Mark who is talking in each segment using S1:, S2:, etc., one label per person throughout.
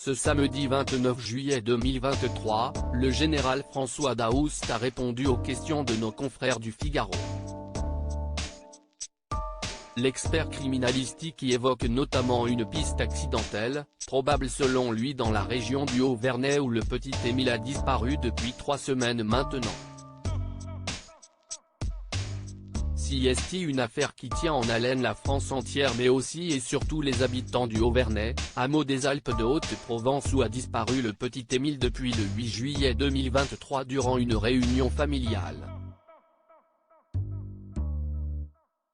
S1: Ce samedi 29 juillet 2023, le général François Daoust a répondu aux questions de nos confrères du Figaro. L'expert criminalistique y évoque notamment une piste accidentelle, probable selon lui dans la région du Haut-Vernay où le petit Émile a disparu depuis 3 semaines maintenant. Si est une affaire qui tient en haleine la France entière mais aussi et surtout les habitants du Haut-Vernay, hameau des Alpes de Haute-Provence où a disparu le petit Émile depuis le 8 juillet 2023 durant une réunion familiale.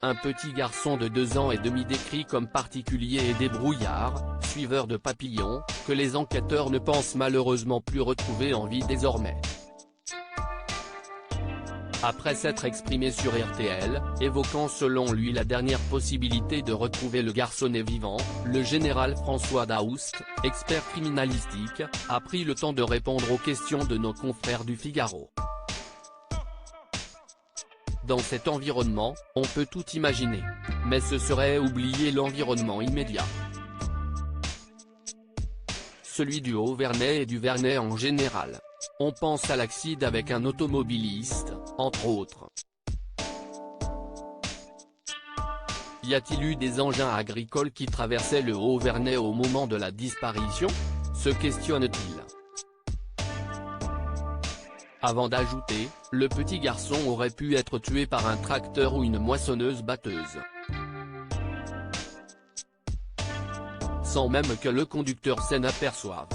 S1: Un petit garçon de 2 ans et demi décrit comme particulier et débrouillard, suiveur de papillons, que les enquêteurs ne pensent malheureusement plus retrouver en vie désormais. Après s'être exprimé sur RTL, évoquant selon lui la dernière possibilité de retrouver le garçonnet vivant, le général François Daoust, expert criminalistique, a pris le temps de répondre aux questions de nos confrères du Figaro. Dans cet environnement, on peut tout imaginer. Mais ce serait oublier l'environnement immédiat. Celui du Haut-Vernay et du Vernay en général. On pense à l'accident avec un automobiliste, entre autres. Y a-t-il eu des engins agricoles qui traversaient le Haut-Vernay au moment de la disparition? Se questionne-t-il. Avant d'ajouter, le petit garçon aurait pu être tué par un tracteur ou une moissonneuse-batteuse. Sans même que le conducteur s'en aperçoive.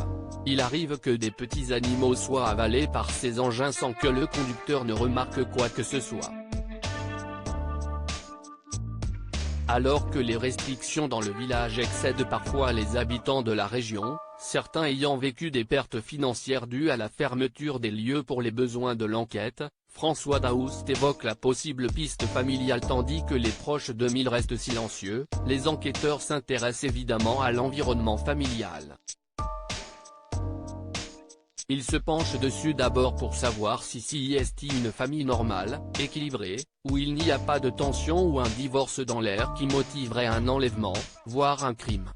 S1: Il arrive que des petits animaux soient avalés par ces engins sans que le conducteur ne remarque quoi que ce soit. Alors que les restrictions dans le village excèdent parfois les habitants de la région, certains ayant vécu des pertes financières dues à la fermeture des lieux pour les besoins de l'enquête, François Daoust évoque la possible piste familiale tandis que les proches d'Émile restent silencieux. Les enquêteurs s'intéressent évidemment à l'environnement familial. Ils se penchent dessus d'abord pour savoir si est une famille normale, équilibrée, où il n'y a pas de tension ou un divorce dans l'air qui motiverait un enlèvement, voire un crime.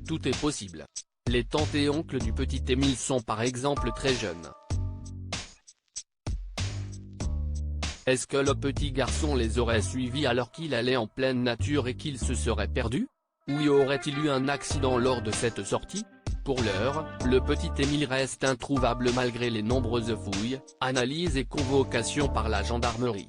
S1: Tout est possible. Les tantes et oncles du petit Émile sont par exemple très jeunes. Est-ce que le petit garçon les aurait suivis alors qu'il allait en pleine nature et qu'il se serait perdu? Ou y aurait-il eu un accident lors de cette sortie? Pour l'heure, le petit Émile reste introuvable malgré les nombreuses fouilles, analyses et convocations par la gendarmerie.